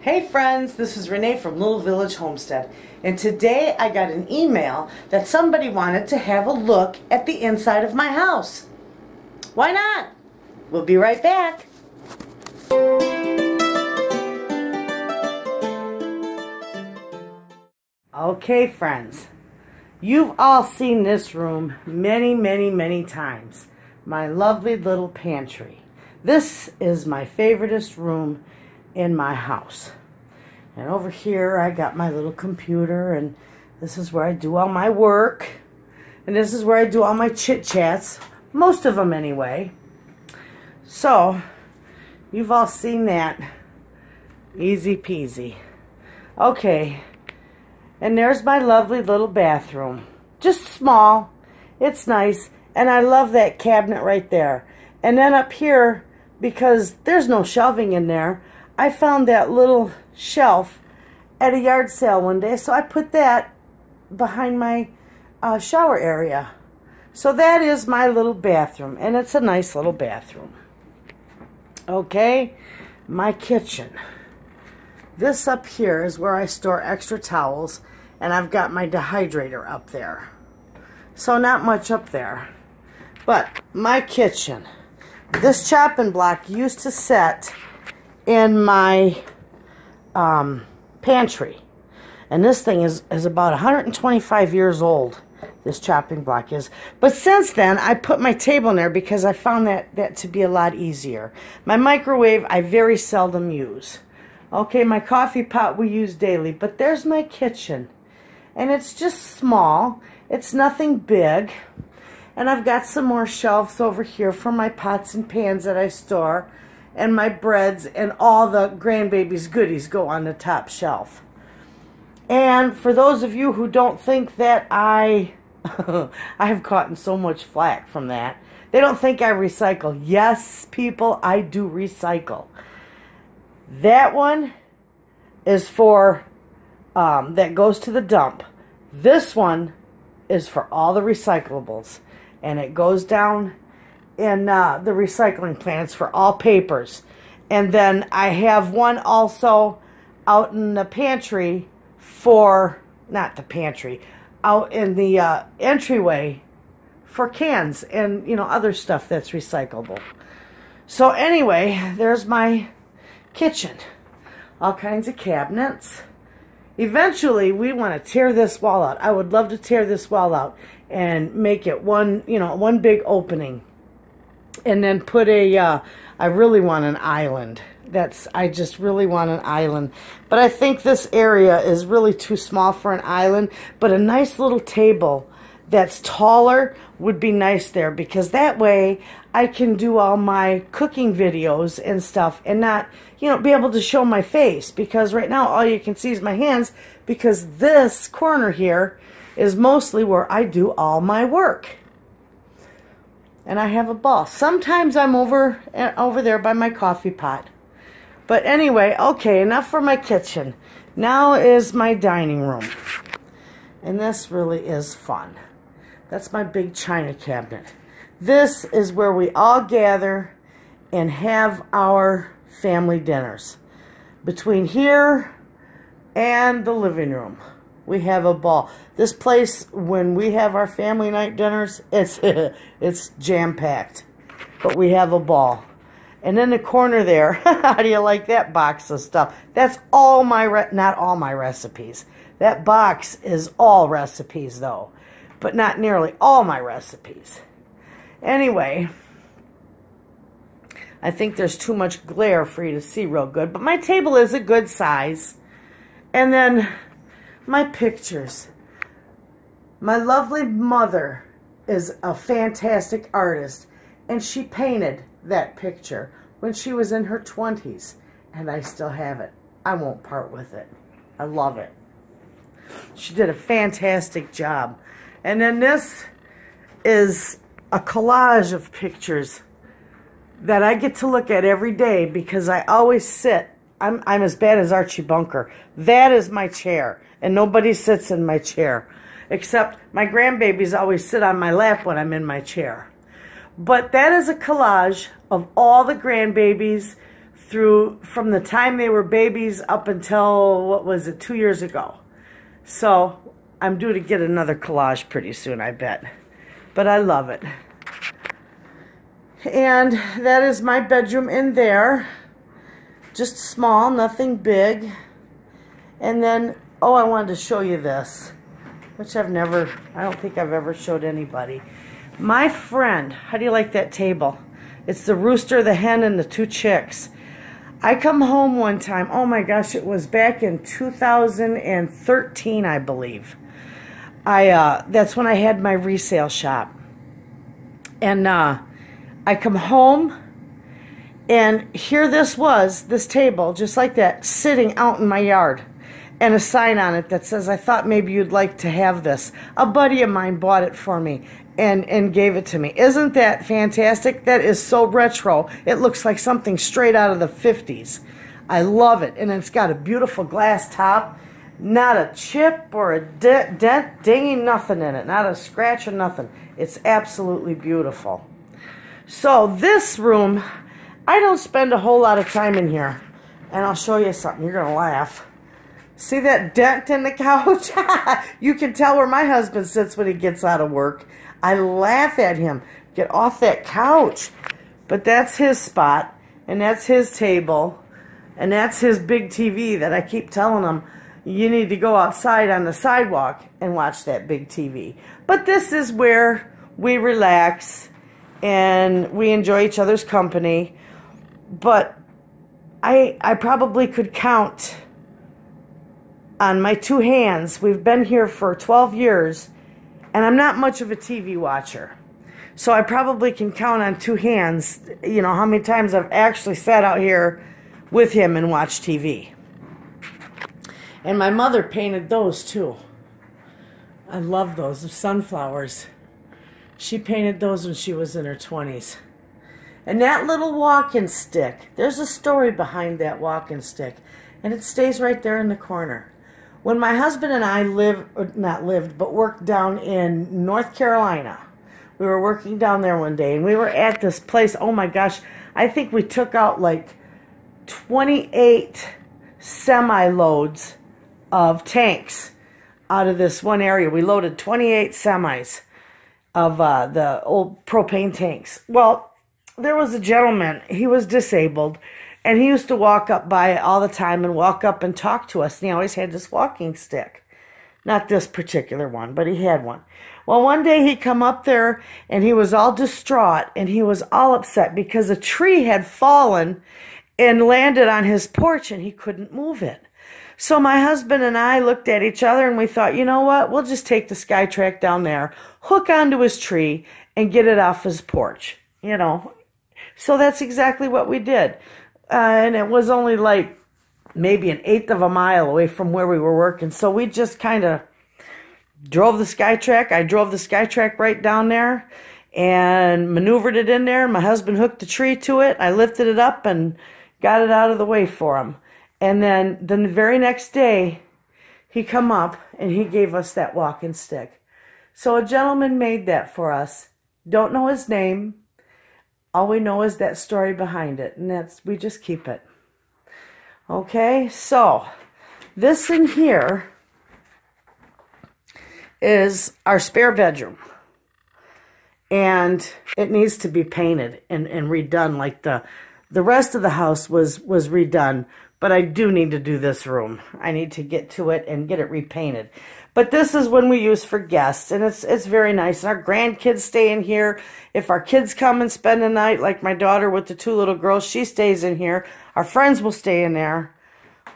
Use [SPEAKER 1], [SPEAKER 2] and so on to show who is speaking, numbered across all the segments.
[SPEAKER 1] Hey friends, this is Renee from Little Village Homestead, and today I got an email that somebody wanted to have a look at the inside of my house. Why not? We'll be right back. Okay friends, you've all seen this room many times. My lovely little pantry. This is my favoriteest room in my house. And over here I got my little computer, and this is where I do all my work, and this is where I do all my chit-chats, most of them anyway. So you've all seen that. Easy peasy. Okay, and there's my lovely little bathroom. Just small, it's nice, and I love that cabinet right there. And then up here, because there's no shelving in there, I found that little shelf at a yard sale one day, so I put that behind my shower area. So that is my little bathroom, and it's a nice little bathroom. Okay, my kitchen. This up here is where I store extra towels, and I've got my dehydrator up there. So not much up there. But my kitchen. This chopping block used to sit in my pantry, and this thing is about 125 years old. This chopping block is, but since then I put my table in there because I found that to be a lot easier. My microwave I very seldom use. Okay, my coffee pot we use daily. But there's my kitchen, and it's just small, it's nothing big. And I've got some more shelves over here for my pots and pans that I store, and my breads, and all the grandbaby's goodies go on the top shelf. And for those of you who don't think that I've gotten so much flack from that. They don't think I recycle. Yes, people, I do recycle. That one is for, that goes to the dump. This one is for all the recyclables. And it goes down in the recycling plants for all papers. And then I have one also out in the pantry for, not the pantry, out in the entryway for cans and, you know, other stuff that's recyclable. So anyway, there's my kitchen. All kinds of cabinets. Eventually, we want to tear this wall out. I would love to tear this wall out and make it one, you know, one big opening. And then put a, I really want an island. I just really want an island. But I think this area is really too small for an island. But a nice little table that's taller would be nice there, because that way I can do all my cooking videos and stuff and not, you know, be able to show my face, because right now all you can see is my hands, because this corner here is mostly where I do all my work. And I have a ball. Sometimes I'm over there by my coffee pot. But anyway, okay, enough for my kitchen. Now is my dining room. And this really is fun. That's my big china cabinet. This is where we all gather and have our family dinners. Between here and the living room, we have a ball. This place, when we have our family night dinners, it's jam-packed. But we have a ball. And in the corner there, how do you like that box of stuff? That's all my, not all my recipes. That box is all recipes though, but not nearly all my recipes. Anyway, I think there's too much glare for you to see real good, but my table is a good size. And then my pictures. My lovely mother is a fantastic artist, and she painted that picture when she was in her 20s, and I still have it. I won't part with it. I love it. She did a fantastic job. And then this is a collage of pictures that I get to look at every day, because I always sit. I'm as bad as Archie Bunker. That is my chair, and nobody sits in my chair, except my grandbabies always sit on my lap when I'm in my chair. But that is a collage of all the grandbabies from the time they were babies up until, what was it, 2 years ago. So I'm due to get another collage pretty soon, I bet. But I love it. And that is my bedroom in there. Just small, nothing big. And then, oh, I wanted to show you this, which I don't think I've ever showed anybody. My friend, how do you like that table? It's the rooster, the hen, and the 2 chicks. I come home one time, oh my gosh, it was back in 2013, I believe. That's when I had my resale shop. And I come home, and here this table, just like that, sitting out in my yard. And a sign on it that says, I thought maybe you'd like to have this. A buddy of mine bought it for me and gave it to me. Isn't that fantastic? That is so retro. It looks like something straight out of the 50s. I love it. And it's got a beautiful glass top. Not a chip or a dent, dinging, nothing in it. Not a scratch or nothing. It's absolutely beautiful. So this room, I don't spend a whole lot of time in here. And I'll show you something. You're going to laugh. See that dent in the couch? You can tell where my husband sits when he gets out of work. I laugh at him. Get off that couch. But that's his spot, and that's his table, and that's his big TV that I keep telling him, you need to go outside on the sidewalk and watch that big TV. But this is where we relax and we enjoy each other's company. But I probably could count on my 2 hands. We've been here for 12 years, and I'm not much of a TV watcher. So I probably can count on 2 hands, you know, how many times I've actually sat out here with him and watched TV. And my mother painted those too. I love those, the sunflowers. She painted those when she was in her 20s. And that little walking stick, there's a story behind that walking stick, and it stays right there in the corner. When my husband and I worked down in North Carolina, we were working down there one day, and we were at this place, oh my gosh, I think we took out like 28 semi-loads of tanks out of this one area. We loaded 28 semis of the old propane tanks. Well, there was a gentleman, he was disabled, and he used to walk up by all the time and walk up and talk to us. And he always had this walking stick. Not this particular one, but he had one. Well, one day he come up there and he was all distraught and he was all upset because a tree had fallen and landed on his porch and he couldn't move it. So my husband and I looked at each other and we thought, you know what? We'll just take the SkyTrack down there, hook onto his tree, and get it off his porch. You know. So that's exactly what we did. And it was only like maybe 1/8 of a mile away from where we were working. So we just kind of drove the SkyTrack. I drove the SkyTrack right down there and maneuvered it in there. My husband hooked the tree to it. I lifted it up and got it out of the way for him. And then the very next day, he come up and he gave us that walking stick. So a gentleman made that for us. Don't know his name. All we know is that story behind it, and we just keep it. Okay, so this in here is our spare bedroom. And it needs to be painted and redone like the rest of the house was redone. But I do need to do this room. I need to get to it and get it repainted. But this is when we use for guests, and it's very nice. And our grandkids stay in here. If our kids come and spend the night, like my daughter with the 2 little girls, she stays in here. Our friends will stay in there.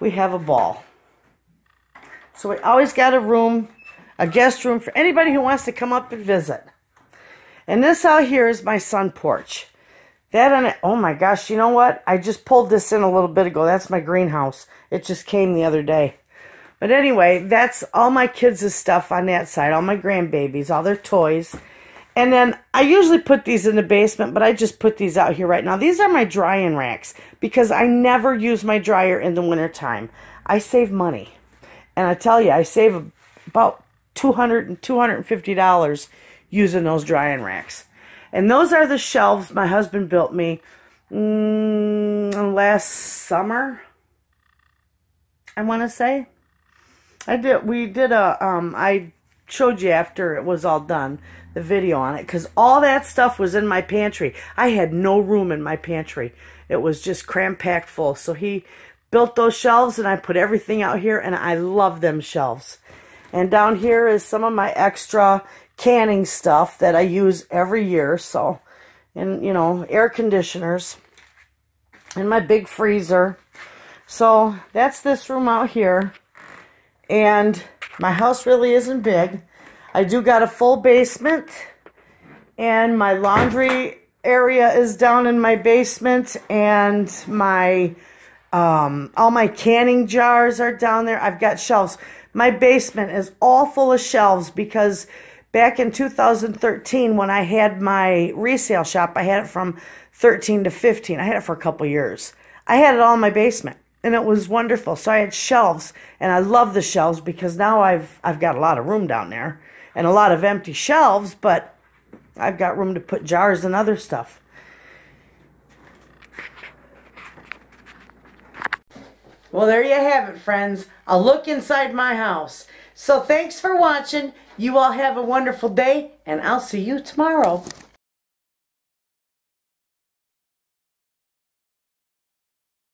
[SPEAKER 1] We have a ball. So we always got a room, a guest room for anybody who wants to come up and visit. And this out here is my sun porch. That on it, oh my gosh, you know what? I just pulled this in a little bit ago. That's my greenhouse. It just came the other day. But anyway, that's all my kids' stuff on that side. All my grandbabies, all their toys. And then I usually put these in the basement, but I just put these out here right now. These are my drying racks because I never use my dryer in the wintertime. I save money. And I tell you, I save about $200 and $250 using those drying racks. And those are the shelves my husband built me last summer, I want to say. I showed you after it was all done, the video on it, because all that stuff was in my pantry. I had no room in my pantry. It was just cram-packed full. So he built those shelves, and I put everything out here, and I love them shelves. And down here is some of my extra canning stuff that I use every year. So, and you know, air conditioners, and my big freezer. So that's this room out here. And my house really isn't big. I do got a full basement, and my laundry area is down in my basement, and my all my canning jars are down there. I've got shelves. My basement is all full of shelves because back in 2013 when I had my resale shop, I had it from 13 to 15. I had it for a couple years. I had it all in my basement. And it was wonderful. So I had shelves, and I love the shelves because now I've got a lot of room down there and a lot of empty shelves, but I've got room to put jars and other stuff. Well, there you have it, friends. A look inside my house. So thanks for watching. You all have a wonderful day, and I'll see you tomorrow.